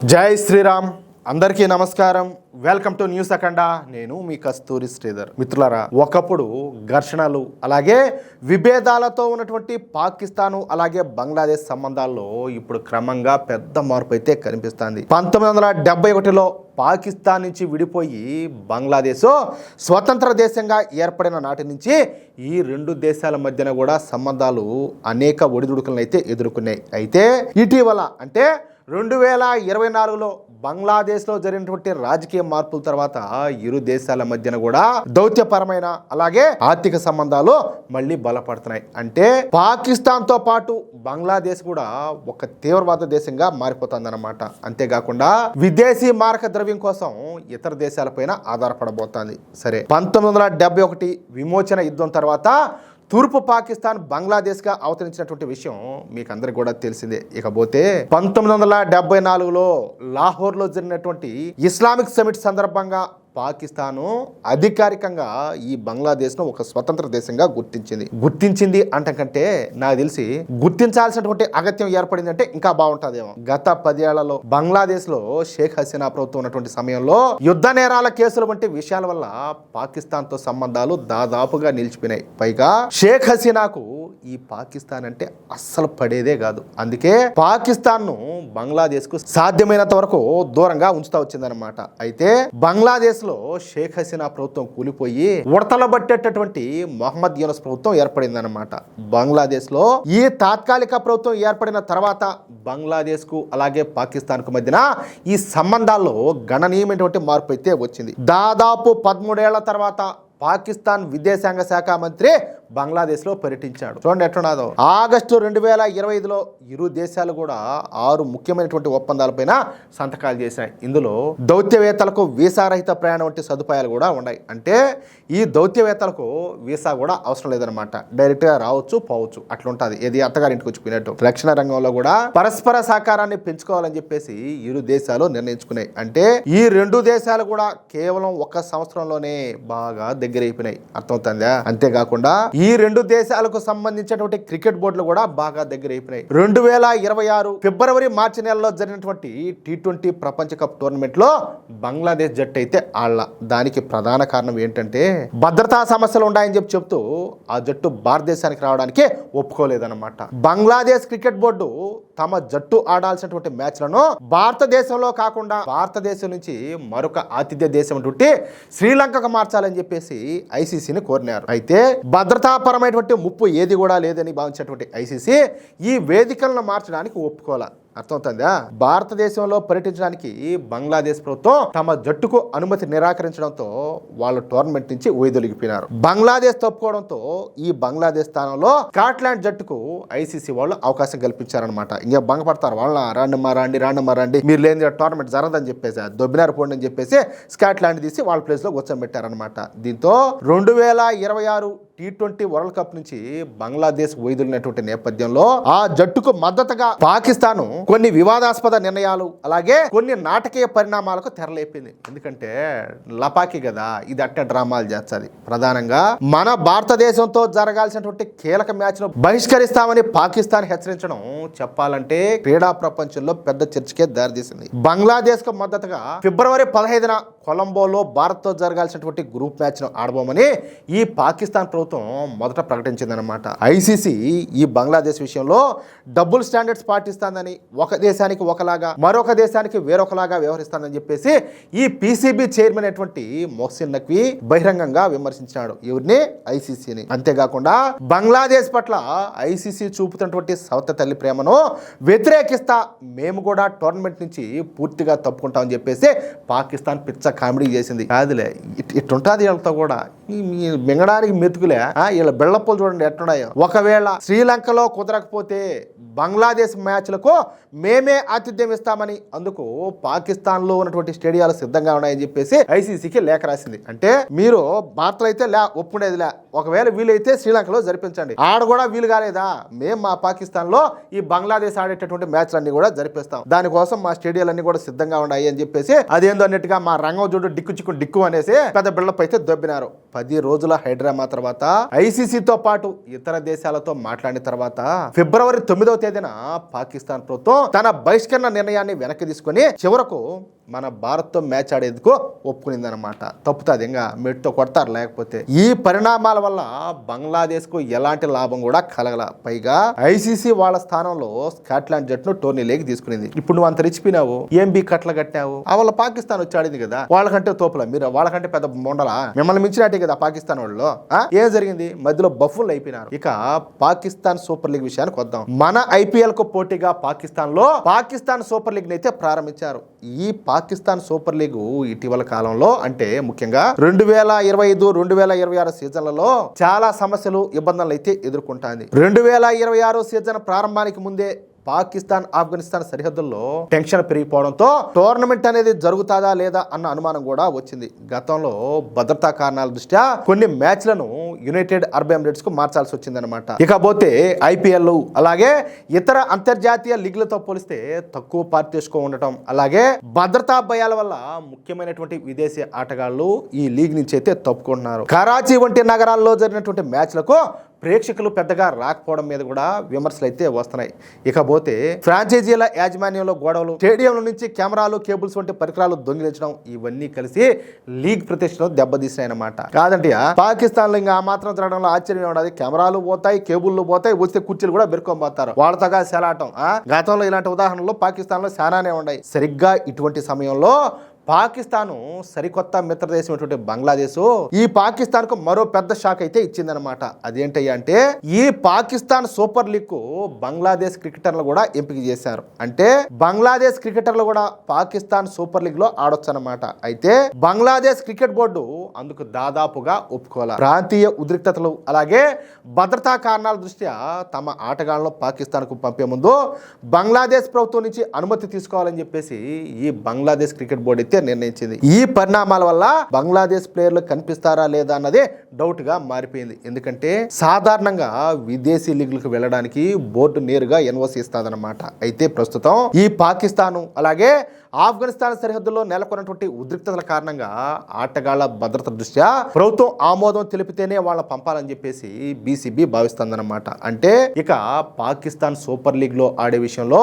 జై శ్రీరామ్. అందరికీ నమస్కారం. వెల్కమ్ టు న్యూస్ అఖండ. నేను మీ కస్తూరి శ్రీధర్. మిత్రులారా, ఒకప్పుడు ఘర్షణలు అలాగే విభేదాలతో ఉన్నటువంటి పాకిస్తాను అలాగే బంగ్లాదేశ్ సంబంధాల్లో ఇప్పుడు క్రమంగా పెద్ద మార్పు అయితే కనిపిస్తుంది. 1971లో పాకిస్తాన్ నుంచి విడిపోయి బంగ్లాదేశ్ స్వతంత్ర దేశంగా ఏర్పడిన నాటి నుంచి ఈ రెండు దేశాల మధ్యన కూడా సంబంధాలు అనేక ఒడిదుడుకులను అయితే ఎదుర్కొన్నాయి. అయితే ఇటీవల అంటే 2024లో బంగ్లాదేశ్లో జరిగినటువంటి రాజకీయ మార్పుల తర్వాత ఇరు దేశాల మధ్యన కూడా దౌత్యపరమైన అలాగే ఆర్థిక సంబంధాలు మళ్ళీ బలపడుతున్నాయి. అంటే పాకిస్తాన్తో పాటు బంగ్లాదేశ్ కూడా ఒక తీవ్రవాద దేశంగా మారిపోతుందన్నమాట. అంతేకాకుండా విదేశీ మారక ద్రవ్యం కోసం ఇతర దేశాలపైన ఆధారపడబోతోంది. సరే, 1971 విమోచన యుద్ధం తర్వాత తూర్పు పాకిస్తాన్ బంగ్లాదేశ్గా అవతరించినటువంటి విషయం మీకు అందరికి కూడా తెలిసిందే. ఇకపోతే 1974లో లాహోర్లో జరిగినటువంటి ఇస్లామిక్ సమిట్ సందర్భంగా పాకిస్తాను అధికారికంగా ఈ బంగ్లాదేశ్ను ఒక స్వతంత్ర దేశంగా గుర్తించింది అంటకంటే నాకు తెలిసి గుర్తించాల్సినటువంటి అగత్యం ఏర్పడింది అంటే ఇంకా బాగుంటుందేమో. గత 10 ఏళ్లలో బంగ్లాదేశ్లో షేక్ హసీనా ప్రభుత్వం ఉన్నటువంటి సమయంలో యుద్ధ నేరాల కేసుల వంటి విషయాల వల్ల పాకిస్తాన్తో సంబంధాలు దాదాపుగా నిలిచిపోయినాయి. పైగా షేక్ హసీనాకు ఈ పాకిస్తాన్ అంటే అస్సలు పడేదే కాదు. అందుకే పాకిస్తాన్ను బంగ్లాదేశ్కు సాధ్యమైనంత వరకు దూరంగా ఉంచుతా వచ్చిందనమాట. అయితే బంగ్లాదేశ్ లో షేక్ హసీనా ప్రభుత్వం కూలిపోయి ఉడతల పట్టేటటువంటి మొహమ్మద్ యూనస్ ప్రభుత్వం ఏర్పడిందనమాట. బంగ్లాదేశ్ లో ఈ తాత్కాలిక ప్రభుత్వం ఏర్పడిన తర్వాత బంగ్లాదేశ్ కు అలాగే పాకిస్తాన్ కు మధ్యన ఈ సంబంధాల్లో గణనీయమైనటువంటి మార్పు అయితే వచ్చింది. దాదాపు 13 ఏళ్ల తర్వాత పాకిస్తాన్ విదేశాంగ శాఖ మంత్రి బంగ్లాదేశ్లో పర్యటించాడు. చూడండి ఎట్లున్నదో. ఆగస్టు 2025లో ఇరు దేశాలు కూడా 6 ముఖ్యమైనటువంటి ఒప్పందాలపైన సంతకాలు చేశాయి. ఇందులో దౌత్యవేత్తలకు వీసా రహిత ప్రయాణం వంటి సదుపాయాలు కూడా ఉన్నాయి. అంటే ఈ దౌత్యవేత్తలకు వీసా కూడా అవసరం లేదనమాట. డైరెక్ట్గా రావచ్చు పోవచ్చు అట్లుంటుంది. ఏది అత్తగారింటికి వచ్చిపోయినట్టు. రక్షణ రంగంలో కూడా పరస్పర సహకారాన్ని పెంచుకోవాలని చెప్పేసి ఇరు దేశాలు నిర్ణయించుకున్నాయి. అంటే ఈ రెండు దేశాలు కూడా కేవలం 1 సంవత్సరంలోనే బాగా దగ్గరైపోయినాయి. అర్థమవుతుందా? అంతేకాకుండా ఈ రెండు దేశాలకు సంబంధించినటువంటి క్రికెట్ బోర్డులు కూడా బాగా దగ్గర అయిపోయినాయి. 2026 ఫిబ్రవరి మార్చి నెలలో జరిగినటువంటి T20 ప్రపంచ కప్ టోర్నమెంట్ లో బంగ్లాదేశ్ జట్టు అయితే ఆళ్ళ. దానికి ప్రధాన కారణం ఏంటంటే భద్రతా సమస్యలు ఉన్నాయని చెప్తూ ఆ జట్టు భారతదేశానికి రావడానికి ఒప్పుకోలేదన్నమాట. బంగ్లాదేశ్ క్రికెట్ బోర్డు తమ జట్టు ఆడాల్సినటువంటి మ్యాచ్లను భారతదేశంలో కాకుండా భారతదేశం నుంచి మరొక ఆతిథ్య దేశం శ్రీలంకకు మార్చాలని చెప్పేసి ఐసీసీని కోరినారు. అయితే భద్రతాపరమైనటువంటి ముప్పు ఏది కూడా లేదని భావించినటువంటి ఐసీసీ ఈ వేదికలను మార్చడానికి ఒప్పుకోలే. అర్థమవుతుందా? భారతదేశంలో పర్యటించడానికి బంగ్లాదేశ్ ప్రభుత్వం తమ జట్టుకు అనుమతి నిరాకరించడంతో వాళ్ళు టోర్నమెంట్ నుంచి వైదొలిగిపోయినారు. బంగ్లాదేశ్ తప్పుకోవడంతో ఈ బంగ్లాదేశ్ స్థానంలో స్కాట్లాండ్ జట్టుకు ఐసీసీ వాళ్ళు అవకాశం కల్పించారనమాట. ఇంకా భంగపడతారు వాళ్ళ రాండమ్మా రండి మీరు లేని టోర్నమెంట్ జరగదని చెప్పేసి దొబ్బినారు పోండి అని చెప్పేసి స్కాట్లాండ్ తీసి వాళ్ళ ప్లేస్ లో కూర్చోబెట్టారనమాట. దీంతో 2026 T20 వరల్డ్ కప్ నుంచి బంగ్లాదేశ్ వైదొలిగినటువంటి నేపథ్యంలో ఆ జట్టుకు మద్దతుగా పాకిస్తాన్ కొన్ని వివాదాస్పద నిర్ణయాలు అలాగే కొన్ని నాటకీయ పరిణామాలకు తెరలేపింది. ఎందుకంటే లపాకి కదా, ఇది అట్ట డ్రామాలు చేస్తుంది. ప్రధానంగా మన భారతదేశంతో జరగాల్సినటువంటి కీలక మ్యాచ్ ను బహిష్కరిస్తామని పాకిస్తాన్ హెచ్చరించడం చెప్పాలంటే క్రీడా ప్రపంచంలో పెద్ద చర్చకే దారితీసింది. బంగ్లాదేశ్ కు మద్దతుగా ఫిబ్రవరి 15న కొలంబోలో భారత్ తో జరగాల్సినటువంటి గ్రూప్ మ్యాచ్ ను ఆడబోమని ఈ పాకిస్తాన్ ప్రభుత్వం మొదట ప్రకటించిందనమాట. ఐసీసీ ఈ బంగ్లాదేశ్ విషయంలో డబుల్ స్టాండర్డ్స్ పాటిస్తుందని, ఒక దేశానికి ఒకలాగా మరొక దేశానికి వేరొకలాగా వ్యవహరిస్తుందని చెప్పేసి ఈ పీసీబీ చైర్మన్ అయినటువంటి మొహసిన్ నఖ్వీ బహిరంగంగా విమర్శించాడు ఎవరిని? ఐసీసీని. అంతేకాకుండా బంగ్లాదేశ్ పట్ల ఐసీసీ చూపుతున్నటువంటి సవత తల్లి ప్రేమను వ్యతిరేకిస్తా మేము కూడా టోర్నమెంట్ నుంచి పూర్తిగా తప్పుకుంటామని చెప్పేసి పాకిస్తాన్ పిచ్చ కామెడీ చేసింది. కాదులే, ఇట్టుంటుంది వీళ్ళతో కూడా మింగడానికి మెతుకులే. వీళ్ళ బెళ్ళప్పులు చూడండి ఎట్టున్నాయో. ఒకవేళ శ్రీలంకలో కుదరకపోతే బంగ్లాదేశ్ మ్యాచ్లకు మేమే ఆతిథ్యం ఇస్తామని, అందుకు పాకిస్తాన్లో ఉన్నటువంటి స్టేడియాలు సిద్ధంగా ఉన్నాయని చెప్పేసి ఐసీసీకి లేఖ రాసింది. అంటే మీరు భారత్లో అయితే ఒప్పుకునేదిలే, ఒకవేళ వీలైతే శ్రీలంకలో జరిపించండి. ఆడ కూడా వీలు కాలేదా, మేము మా పాకిస్తాన్లో ఈ బంగ్లాదేశ్ ఆడేటటువంటి మ్యాచ్లన్నీ కూడా జరిపిస్తాం, దానికోసం మా స్టేడియాలన్నీ కూడా సిద్ధంగా ఉన్నాయి అని చెప్పేసి అదేందో అన్నట్టుగా మా రంగం చూడు డిక్కు అనేసి పెద్ద బిల్డప్ అయితే దొబ్బినారు. 10 రోజుల హైడ్రామా తర్వాత ఐసీసీతో పాటు ఇతర దేశాలతో మాట్లాడిన తర్వాత ఫిబ్రవరి 9వ తేదీన పాకిస్తాన్ ప్రభుత్వం తన బహిష్కరణ నిర్ణయాన్ని వెనక్కి తీసుకుని చివరకు మన భారత్తో మ్యాచ్ ఆడేందుకు ఒప్పుకునిందనమాట. తప్పుతుంది, ఇంకా మెట్తో కొడతారు. లేకపోతే ఈ పరిణామాల వల్ల బంగ్లాదేశ్కు ఎలాంటి లాభం కూడా కలగల. పైగా ఐసీసీ వాళ్ళ స్థానంలో స్కాట్లాండ్ జట్టును టోర్నీలోకి తీసుకునింది. ఇప్పుడు నువ్వు అంత రిచిపోయినావు, ఏం బీ కట్ల కట్టావు? వాళ్ళ పాకిస్తాన్ వచ్చి ఆడింది కదా, వాళ్ళకంటే తోపుల మీరు, వాళ్ళకంటే పెద్ద మొండలా, మిమ్మల్ని మించినట్టే కదా పాకిస్తాన్ వాళ్ళు. ఏం జరిగింది? మధ్యలో బఫుల్ అయిపోయినారు. ఇక పాకిస్తాన్ సూపర్ లీగ్ విషయానికి వద్దాం. మన ఐపీఎల్ కు పోటీగా పాకిస్తాన్ సూపర్ లీగ్ అయితే ప్రారంభించారు. ఈ పాకిస్తాన్ సూపర్ లీగ్ ఇటీవల కాలంలో, అంటే ముఖ్యంగా 2025-2026 సీజన్లలో చాలా సమస్యలు, ఇబ్బందులు అయితే ఎదుర్కొంటుంది. 2026 సీజన్ ప్రారంభానికి ముందే పాకిస్తాన్ ఆఫ్ఘనిస్తాన్ సరిహద్దుల్లో టెన్షన్ పెరిగిపోవడంతో టోర్నమెంట్ అనేది జరుగుతాదా లేదా అన్న అనుమానం కూడా వచ్చింది. గతంలో భద్రతా కారణాల దృష్ట్యా కొన్ని మ్యాచ్లను యునైటెడ్ అరబ్ ఎమిరేట్స్ కు మార్చాల్సి వచ్చిందనమాట. ఇకపోతే ఐపీఎల్ అలాగే ఇతర అంతర్జాతీయ లీగ్లతో పోలిస్తే తక్కువ పార్టీస్కో ఉండటం, అలాగే భద్రతా భయాల వల్ల ముఖ్యమైనటువంటి విదేశీ ఆటగాళ్లు ఈ లీగ్ నుంచి అయితే తప్పుకుంటున్నారు. కరాచీ వంటి నగరాల్లో జరిగినటువంటి మ్యాచ్లకు ప్రేక్షకులు పెద్దగా రాకపోవడం మీద కూడా విమర్శలు అయితే వస్తున్నాయి. ఇకపోతే ఫ్రాంచైజీల యాజమాన్యంలో గొడవలు, స్టేడియంల నుంచి కెమెరాలు, కేబుల్స్ వంటి పరికరాలు దొంగిలించడం, ఇవన్నీ కలిసి లీగ్ ప్రతిష్టను దెబ్బతీసినాయన్నమాట. కాదంటే పాకిస్తాన్ లో ఇంకా ఆ మాత్రం జరగడంలో ఆశ్చర్యం ఉండదు. కెమెరాలు పోతాయి, కేబుల్లు పోతాయి, వస్తే కుర్చీలు కూడా బెరుకోబోతారు. వాళ్ళతోగా సెలాటం. గతంలో ఇలాంటి ఉదాహరణలు పాకిస్తాన్ లో చాలానే ఉన్నాయి. సరిగ్గా ఇటువంటి సమయంలో పాకిస్తాను సరికొత్త మిత్రదేశం అయినటువంటి బంగ్లాదేశ్ ఈ పాకిస్తాన్ కు మరో పెద్ద షాక్ అయితే ఇచ్చిందనమాట. అదేంటయ్యా అంటే ఈ పాకిస్తాన్ సూపర్ లీగ్ కు బంగ్లాదేశ్ క్రికెటర్లు కూడా ఎంపిక చేశారు. అంటే బంగ్లాదేశ్ క్రికెటర్లు కూడా పాకిస్తాన్ సూపర్ లీగ్ లో ఆడొచ్చు అనమాట. అయితే బంగ్లాదేశ్ క్రికెట్ బోర్డు అందుకు దాదాపుగా ఒప్పుకోవాలి. ప్రాంతీయ ఉద్రిక్తతలు అలాగే భద్రతా కారణాల దృష్ట్యా తమ ఆటగాళ్లను పాకిస్తాన్ కు పంపే ముందు బంగ్లాదేశ్ ప్రభుత్వం నుంచి అనుమతి తీసుకోవాలని చెప్పేసి ఈ బంగ్లాదేశ్ క్రికెట్ బోర్డు అయితే నిర్ణయించింది. ఈ పరిణామాల వల్ల బంగ్లాదేశ్ ప్లేయర్లు కనిపిస్తారా లేదా అన్నదే డౌట్ గా మారిపోయింది. ఎందుకంటే సాధారణంగా విదేశీ లీగ్లకు వెళ్ళడానికి బోర్డు నేరుగా ఎన్ఓసి ఇస్తాదన్నమాట. అయితే ప్రస్తుతం ఈ పాకిస్తాన్ అలాగే ఆఫ్ఘనిస్తాన్ సరిహద్దుల్లో నెలకొన్నటువంటి ఉద్రిక్తతల కారణంగా ఆటగాళ్ల భద్రత దృష్ట్యా ప్రభుత్వం ఆమోదం తెలిపితేనే వాళ్ళ పంపాలని చెప్పేసి బీసీబీ భావిస్తుందన్నమాట. అంటే ఇక పాకిస్తాన్ సూపర్ లీగ్ లో ఆడే విషయంలో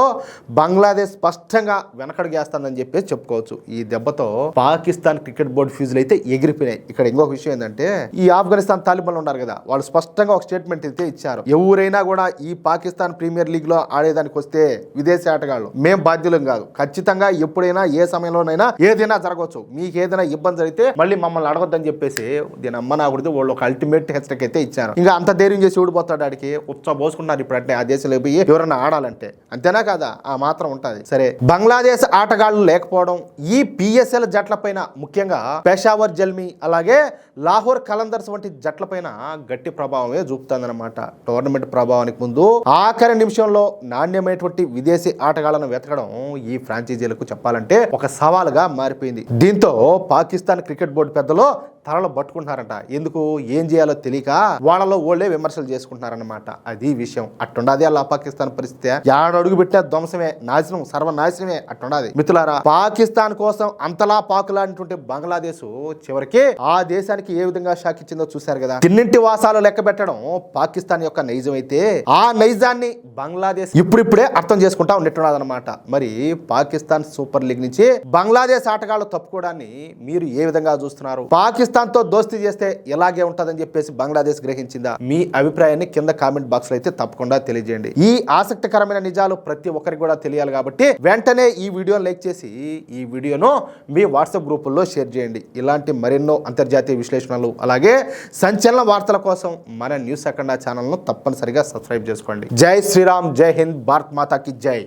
బంగ్లాదేశ్ స్పష్టంగా వెనకడుగేస్తుందని చెప్పేసి చెప్పుకోవచ్చు. ఈ దెబ్బతో పాకిస్తాన్ క్రికెట్ బోర్డు ఫీజులు అయితే ఎగిరిపోయినాయి. ఇక్కడ ఇంకొక విషయం ఏంటంటే ఈ ఆఫ్ఘనిస్తాన్ తాలిబాన్లు ఉన్నారు కదా, వాళ్ళు స్పష్టంగా ఒక స్టేట్మెంట్ అయితే ఇచ్చారు. ఎవరైనా కూడా ఈ పాకిస్తాన్ ప్రీమియర్ లీగ్ లో ఆడేదానికి వస్తే విదేశీ ఆటగాళ్ళు మేము బాధ్యులం కాదు, ఖచ్చితంగా ఎప్పుడైనా ఏ సమయంలోనైనా ఏదైనా జరగవచ్చు, మీకు ఏదైనా ఇబ్బంది జరిగితే మళ్ళీ మమ్మల్ని అడగొద్దని చెప్పేసి దీని అమ్మ నా గురించి వాళ్ళు ఒక అల్టిమేట్ హెచ్చరిక అయితే ఇచ్చారు. ఇంకా అంత ధైర్యం చేసి ఊడిపోతాడు ఆడికి ఉత్సాహ పోసుకున్నారు ఇప్పుడు అంటే ఆ దేశంలో పోయి ఎవరైనా ఆడాలంటే, అంతేనా కాదా? ఆ మాత్రం ఉంటది. సరే, బంగ్లాదేశ్ ఆటగాళ్లు లేకపోవడం ఈ పిఎస్ఎల్ జట్లపైన ముఖ్యంగా పెషావర్ జల్మీ అలాగే లాహోర్ కలందర్స్ వంటి జట్లపైన గట్టి ప్రభావమే చూపుతుందన్నమాట. టోర్నమెంట్ ప్రభావానికి ముందు ఆఖరి నిమిషంలో నాణ్యమైనటువంటి విదేశీ ఆటగాళ్లను వెతకడం ఈ ఫ్రాంచైజీలకు చెప్పాలంటే ఒక సవాలుగా మారిపోయింది. దీంతో పాకిస్తాన్ క్రికెట్ బోర్డు పెద్దలు తలలో పట్టుకుంటున్నారంట. ఎందుకు, ఏం చేయాలో తెలియక వాళ్ళలో ఓళ్లే విమర్శలు చేసుకుంటున్నారన్నమాట. అది విషయం. అట్టుండది అలా పాకిస్తాన్ పరిస్థితి. ఏడడుగు పెట్టిన ధ్వంసమే, నాశనం, సర్వనాశనమే. అట్టుండది మిత్రులారా. పాకిస్తాన్ కోసం అంతలా పాకులాడినటువంటి బంగ్లాదేశ్ చివరికి ఆ దేశానికి ఏ విధంగా షాక్ ఇచ్చిందో చూశారు కదా. తిన్నింటి వాసాలు లెక్క పెట్టడం పాకిస్తాన్ యొక్క నైజం అయితే ఆ నైజాన్ని బంగ్లాదేశ్ ఇప్పుడిప్పుడే అర్థం చేసుకుంటా ఉన్నట్టున్నదన్నమాట. మరి పాకిస్తాన్ సూపర్ లీగ్ నుంచి బంగ్లాదేశ్ ఆటగాళ్లు తప్పుకోవడాన్ని మీరు ఏ విధంగా చూస్తున్నారు? పాకిస్తాన్ తో దోస్తీ చేస్తే ఎలాగే ఉంటుందని చెప్పేసి బంగ్లాదేశ్ గ్రహించిందా? మీ అభిప్రాయాన్ని కింద కామెంట్ బాక్స్ లో అయితే తప్పకుండా తెలియజేయండి. ఈ ఆసక్తికరమైన నిజాలు ప్రతి ఒక్కరికి కూడా తెలియాలి కాబట్టి వెంటనే ఈ వీడియోను లైక్ చేసి ఈ వీడియోను మీ వాట్సాప్ గ్రూపుల్లో షేర్ చేయండి. ఇలాంటి మరెన్నో అంతర్జాతీయ విశ్లేషణలు అలాగే సంచలన వార్తల కోసం మన న్యూస్ అఖండ ఛానల్ను తప్పనిసరిగా సబ్స్క్రైబ్ చేసుకోండి. జై శ్రీరామ్, జై హింద్, భారత్ మాతాకి జై.